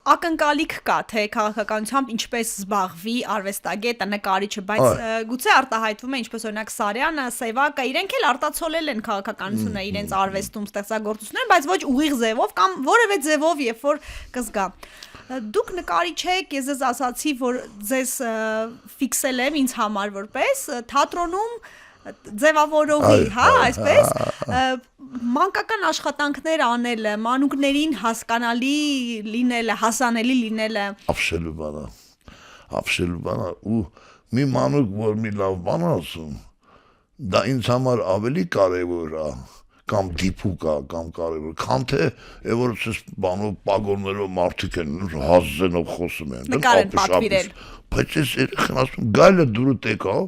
ակնկալիք կա, թե քաղաքականությամբ ինչպես զբաղվի արվեստագետը, նկարիչը, բայց գուցե արտահայտվում է ինչպես օրինակ Սարյանը, Սևակը, իրենք էլ արտացոլել են քաղաքականությունը իրենց արվեստում, ստեղծագործություններ, բայց ոչ ուղիղ ձևով կամ որևէ ձևով, երբ որ կզգա։ Դուք նկարիչ եք, ես ձեզ ասացի, որ ձեզ ֆիքսել եմ ինձ համար որպես թատրոնում ձևավորողի, հա, այսպես մանկական աշխատանքներ անելը, մանուկներին հասկանալի լինելը, հասանելի լինելը ապշելու բան ու մի մանուկ, որ մի լավ բան ասում, դա ինձ համար ավելի կարևոր է, կամ դիպուկ է, կամ կարևոր, քան թե որ ցես բանով պագորներով մարդիկ են հազզենով խոսում են, նկար են պատվիրել, բայց ես երեխան ասում, գայլը դուրը տեկավ,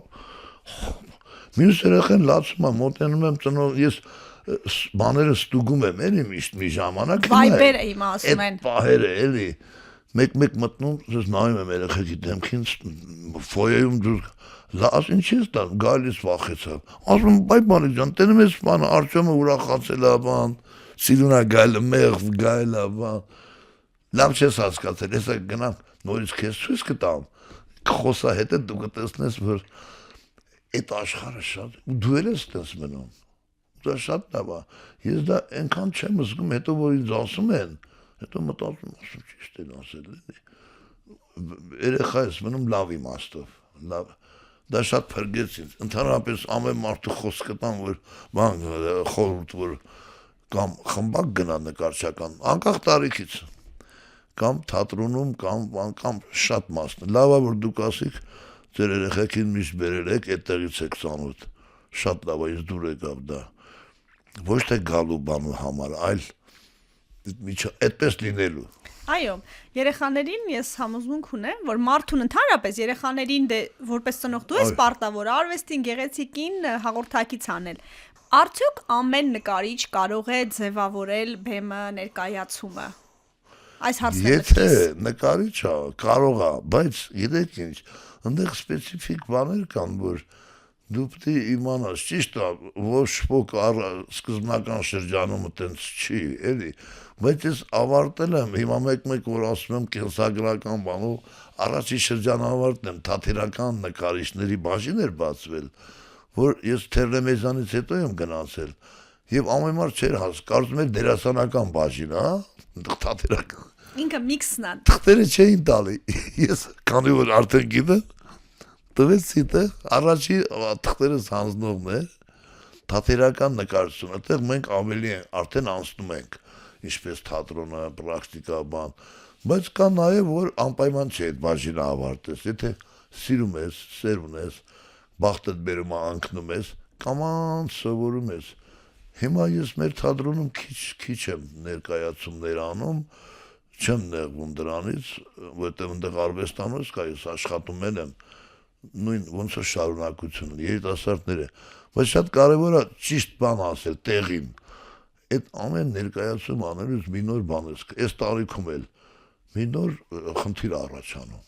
մյուս երեխան լացում եմ, մոտենում եմ ծնող, ես բաները ստուգում եմ, էլի միշտ մի ժամանակ վայբերը հիմա ասում են, այդ պահերը էլի մեկ մտնում, ես նայում եմ երեխեքի դեմքին, ֆոյեում դուր, լաս ինչ ես դա, գալիս վախեցավ, ասում բայ բանի ջան, տենում ես բանը, Արտյոմը ուրախացել է բան, սիրուն է գայլը, մեղվ գայլ է բան, լավ չես հասկացել, ես գնամ նորից քեզ ցույց կտամ, խոսա հետը դու կտեսնես, որ այդ աշխարհը շատ, ու դու էլ ես տես մնում, դա շատ լավ է, ես դա այնքան չեմ զգում, հետո որ ինձ ասում են, հետո մտածում, ասում ճիշտ են ասել, երեխա ես մնում լավ իմաստով, լավ, դա շատ փրկեց ինձ, ընդհանրապես ամեն մարդու խոսքը տան, որ բան խորհուրդ, որ կամ խմբակ գնա նկարչական, անկախ տարիքից, կամ թատրոնում, կամ շատ մասն, լավ է, որ դուք ասիք, ձեր երեխեքին միշտ բերել եք, այդտեղից եք ծանոթ, շատ լավ է, ես դուր եկավ դա, ոչ թե գալու բանու համար, այլ այդպես լինելու։ Այո, երեխաներին ես համոզմունք ունեմ, որ մարդուն ընդհանրապես երեխաներին որպես ծնող դու ես պարտավոր արվեստին, գեղեցիկին հաղորդակից անել։ Արդյոք ամեն նկարիչ կարող է ձևավորել բեմը, ներկայացումը։ Այս հարցն է Եթե նկարիչը կարող է, բայց գիտեք ինչ, այնտեղ սպეციფიկ բաներ կան, որ դու պետք է իմանաս, ճիշտ է, ոչ ոք սկզբնական շրջանում այտենց չի, էլի, բայց ես ավարտել եմ, հիմա մեկ որ ասում եմ կենսագրական բանով, առաջի շրջան ավարտել եմ, թատերական նկարիչների բաժին էր բացվել, որ ես Թերլեմեզանից հետո եմ գնացել, եւ ամեն մարդ չէր կարծում էր դերասանական բաժին, հա, թատերական Ինքը միքսն է։ Թղթերը չէին տալի, ես քանի որ արդեն գիտեմ, տվեցի տեղ, առաջի թղթերս հանձնողն է, թատերական նկարչություն, այդտեղ մենք ավելի արդեն անցնում ենք, ինչպես թատրոնը, պրակտիկա, բան, բայց կա նաև որ անպայման չէ այդ բաժինը ավարտես, եթե սիրում ես, սեր ունես, բախտդ բերում անկնում ես, կամանց սովորում ես։ Հիմա ես մեր թատրոնում քիչ եմ ներկայացումներ անում, չեմ նեղվում դրանից, որտեղ այնտեղ արվեստանոց կա, ես աշխատում եմ, նույն ոնց է շարունակությունը, երիտասարդները, բայց շատ կարևոր է ճիշտ բան ասել տեղին։ Այդ ամեն ներկայացում անելուց մի նոր բան է, այս տարիքում էլ մի նոր խնդիր առաջանում։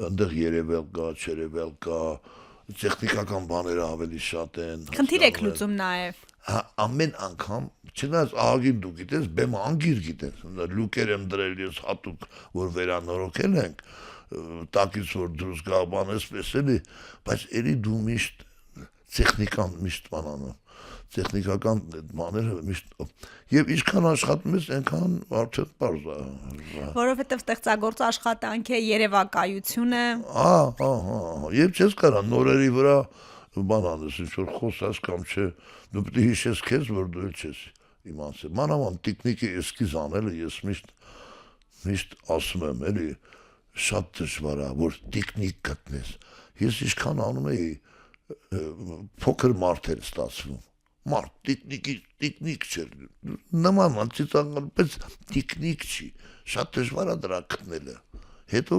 Այնտեղ երևել կա, չերևել կա, տեխնիկական բաները ավելի շատ են։ Խնդիր եք լուծում նաև։ Ամեն անգամ, չնայած ահագին դու գիտես, բեմը անգիր գիտես, լուկեր եմ դրել ես հատուկ, որ վերանորոգել ենք, տակից որ դուրս գա բան էսպես էլի, բայց էլի դու միշտ տեխնիկան միշտ բանանում, տեխնիկական բաները միշտ, եւ ինչքան աշխատում ես, այնքան արդեն պարզ է։ Որովհետեւ ստեղծագործ աշխատանք է, երևակայությունը։ Եվ չես կարա նորերի վրա բան անես, ինչ որ խոսած կամ չէ, դու պետք է հիշես քեզ, որ դու չես իմացել։ Մանավանդ տեխնիկի էսքիզ անելը ես միշտ ասում եմ, էլի շատ դժվար է, որ տեխնիկ գտնես։ Ես ինչքան անում էի, փոքր մարդ էր ստացվում։ Մարդ տեխնիկ չէր։ Նման անցիցական, բայց տեխնիկ չի։ Շատ դժվար է դրա գտնելը։ Հետո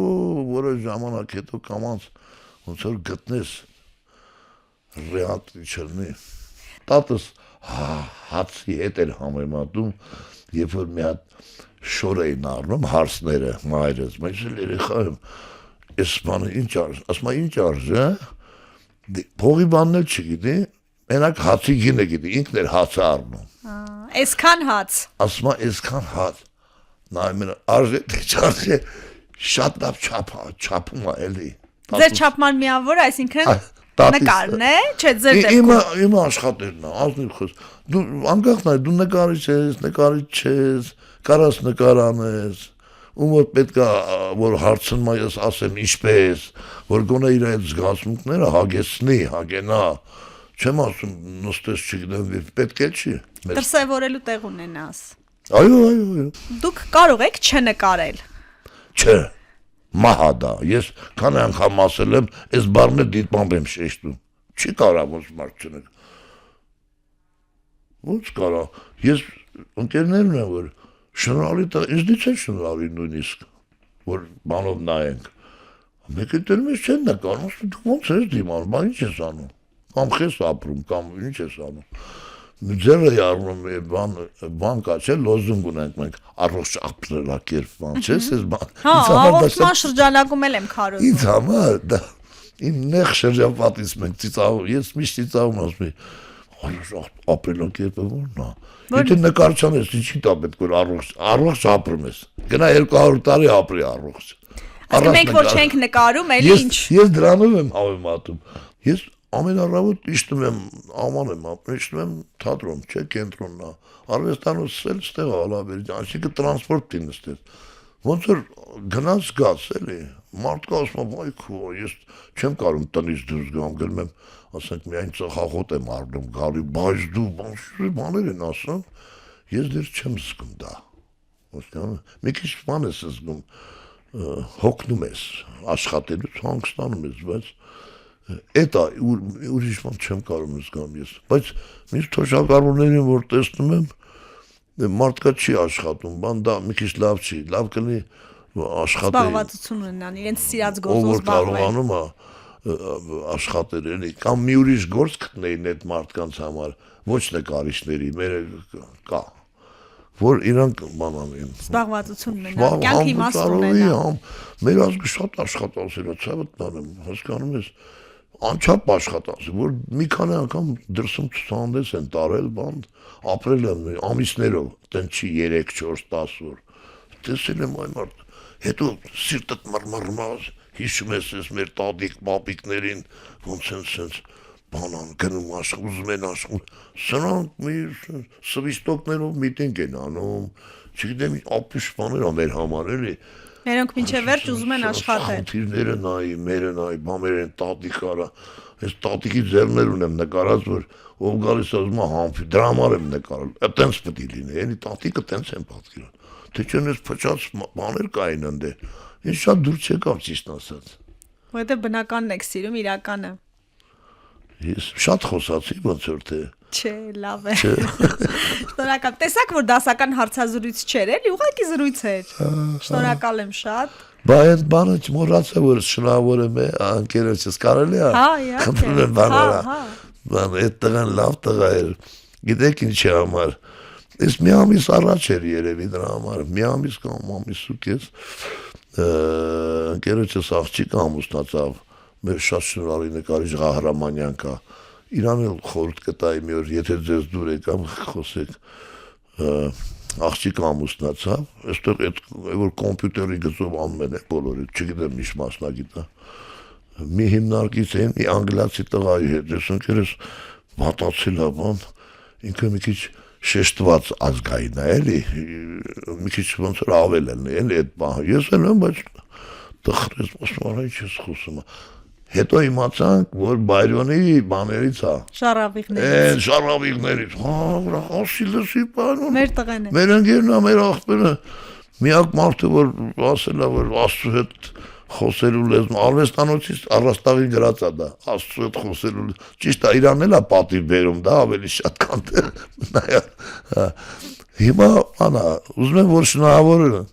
որոշ ժամանակ հետո կամած ոնց որ գտնես ռեալի չլինի։ Տատս հացի հետ էր համեմատում, երբ որ մի հատ շոր էին առնում հարսները, մայրս, բայց երեխա եմ, այս բանը ինչ արժ, ասում է ինչ արժ, փողի բանն էլ չգիտի, մենակ հացի գինը գիտի, ինքն էր հացը առնում։ Այսքան հաց։ Ասում է այսքան հաց, նայում են արժե թե չարժե շատ լավ չափում է էլի Ձեր չափման միավորը, այսինքն նկարն է, չէ, ձեր իմ աշխատերն է, ազնիվ խոս։ Դու անկախ նայ, դու նկարիչ ես, կարաս նկար անես, ում որ պետք է որ հարցնում ես ասեմ ինչպես, որ գոնե իր այդ զգացմունքները հագեցնի, հագենա, չեմ ասում նստես չգիտեմ, պետք է չի։ Դրսևորելու տեղ ունենաս։ Այո։ Դուք կարող եք չնկարել։ Չէ։ Մահադա, ես քանի անգամ ասել եմ, այս բառն է դիտմամբ եմ շեշտում։ Չի կարա ոնց մարդ չնեք։ Ոնց կարա։ Ես ընկերներն եմ որ շնորհալի ինձնից է շնորհալի նույնիսկ որ բանով նայենք։ Մեկը դեռ մեզ չեն նկարում, դու ոնց ես դիմանում, բան ինչ ես անում։ Կամ խես ապրում, կամ ինչ ես անում։ Ձերը yardım բան կա չէ լոզունգ ունենք մենք առողջ ապրելակերպ բան չէ ես բան հաղորդման շրջանակում եմ քարոզում ինձ համար դա իմ նեղ շրջապատից մենք ծիծաղում ես միշտ ծիծաղում ասում առողջ ապրելակերպը ո՞րն է եթե նկարչան ես ինչի՞ դա պետք որ առողջ ապրում ես գնա 200 տարի ապրի առողջ մենք որ չենք նկարում էլի ինչ ես դրանով եմ հավեմատում ես ամեն առավոտ իջնում եմ աման եմ իջնում եմ թատրոն չէ կենտրոնն է արվեստանոցը ստեղ ալավերի այսինքն տրանսպորտի նստես ոնց որ գնաց գաս էլի մարդկա ասում վայ քո ես չեմ կարող տնից դուրս գամ գնում եմ ասենք միայն ծխախոտ եմ առնում գալի բայց դու բաներ են ասում ես դեռ չեմ զգում դա հասկանու մի քիչ բան ես զգում հոգնում ես աշխատելուց հանգստանում ես բայց Էտա ուրիշ բան չեմ կարող զգամ ես, բայց միշտ թոշակառուներին որ տեսնում եմ մարդկա չի աշխատում, բան դա մի քիչ լավ չի, լավ կլինի աշխատել։ Զբաղվածություն ունենան, իրենց սիրած գործով զբաղվել։ Կարողանում է աշխատել էլի, կամ մի ուրիշ գործ գտնեին այդ մարդկանց համար, ոչ նկարիչների, մեր կա, որ իրանք բան անեն։ Զբաղվածություն ունենան, կյանքի իմաստ ունենան։ Մեր ազգը շատ աշխատասեր է, ցավոտ եմ, հասկանում ես անչափ աշխատած, որ մի քանի անգամ դրսում ցուցահանդես են տարել, բան, ապրել են ամիսներով, տենց չի 3-4 10 օր։ Տեսել եմ այն մարդ, հետո սիրտդ մռմռմաց, հիշում ես մեր տատիկ, պապիկներին, ոնց են սենց բանան գնում ուզում են աշխատում, սրանք մի սվիստոկներով միտինգ են անում, չգիտեմ ապուշ բաներ ա մեր համար էլի։ Նրանք մինչև վերջ ուզում են աշխատել։ Խնդիրները նայի, մերը նայի, բամեր են տատիկ արա։ Ես տատիկի ձեռներ ունեմ նկարած, որ ով գալիս ասում է համբի, դրա համար եմ նկարել։ Այտենց պետք է լինի, էլի տատիկը տենց են պատկերել։ Թե չէ ես փչած բաներ կային ընդ։ Ես շատ դուր չեկամ ճիշտ ասած։ Որտե բնականն եք սիրում իրականը։ Ես շատ խոսացի ոնց որ թե Չէ, լավ է։ Շնորհակալ։ Տեսակ որ դասական հարցազրույց չէր, էլի ուղղակի զրույց էր։ Շնորհակալ եմ շատ։ Բա այդ բանը չմոռացա որ շնորհավորեմ անկերոջս կարելի է։ Խնդրում եմ բանարա։ Բան այդ տղան լավ տղա էր։ Գիտեք ինչի համար։ Ես մի ամիս առաջ էր երևի դրա համար։ Մի ամիս կամ ամիս ու կես անկերոջս աղջիկ ամուսնացավ։ Մեր շատ շնորհալի նկարիչ Ղահրամանյան կա։ Իրան էլ խորհուրդ կտայի մի օր, եթե ձեզ դուր եկամ խոսեք, աղջիկ ամուսնացավ, այստեղ այդ որ կոմպյուտերի գծով անում են բոլորը, չգիտեմ ինչ մասնագիտ է։ Մի հիմնարկից էին, մի անգլիացի տղայի հետ, ես ընկերս վատացել է բան, ինքը մի քիչ շեշտված ազգային է, էլի, մի քիչ ոնց որ ավել են, էլի այդ բանը։ Ես էլ եմ, բայց տխրեց, ասում ինչ ես խոսում։ Հետո իմացանք, որ Բայրոնի բաներից է։ Շարավիղներից։ Շարավիղներից։ Հա, ասիլսի բանոն։ Մեր տղեն է։ Մեր ընկերն է, մեր աղբերը։ Միակ մարդը, որ ասել է, որ Աստծո հետ խոսելու լեզուն, արվեստանոցից առաստաղի գրած է դա, Աստծո հետ խոսելու։ Ճիշտ է, իրանն էլ է պատիվ բերում, դա ավելի շատ քան նայա։ Հիմա անա, ուզում եմ որ շնորհավորեմ։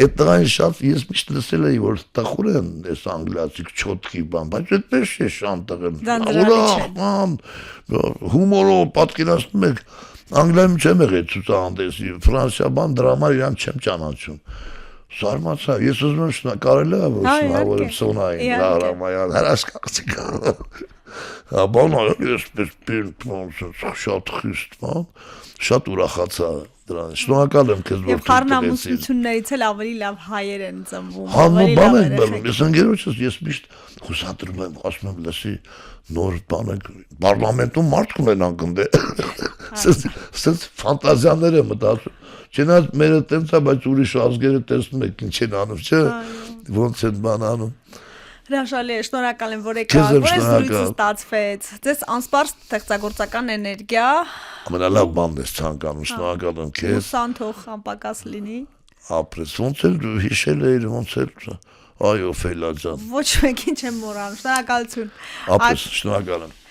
Այդ տղային շատ ես միշտ լսել էի որ տխուր են այս անգլիացի չոտքի բան, բայց այդպես չէ շան տղեն։ Ուրախ, հումորով պատկերացնում եք Անգլիայում չեմ եղել ցուցահանդեսի, Ֆրանսիա բան դրամա իրան չեմ ճանաչում։ Զարմացա, ես ուզում եմ կարելի է որ շնորհավորեմ Սոնային, Ղահրամանյան, հրաշքաղցիկ։ Բան ես պես շատ խիստ բան, շատ ուրախացա։ դրան։ Շնորհակալ եմ քեզ, որ Եվ խառնամուսնություններից էլ ավելի լավ հայեր են ծնվում։ Հանու ավելի բան լավ են բերում։ երեխեք։ Ես ընկերոջս ես միշտ հուսադրում եմ, ասում եմ, լսի նոր բանը պարլամենտում մարդ կունենան գնդե։ Սենց ֆանտազիաներ եմ մտածում։ Չնայած մերը տենց է, բայց ուրիշ ազգերը տեսնում եք ինչ են անում, չէ՞։ Ոնց են բան անում։ Հրաշալի է, շնորհակալ եմ, որ Քեզ եկաք, եմ որ այս զրույցը շնորհակալ։ ստացվեց։ Ձեզ անսպարս ստեղծագործական էներգիա, Ամենալավ բանն ես ցանկանում, շնորհակալ եմ քեզ։ ուսան թող անպակաս լինի։ Ապրես, ոնց էլ հիշել էիր, ոնց էլ այո, Ֆելա ջան։ Ոչ մեկին չեմ մոռանում։ Շնորհակալություն։ Ապրես, շնորհակալ եմ։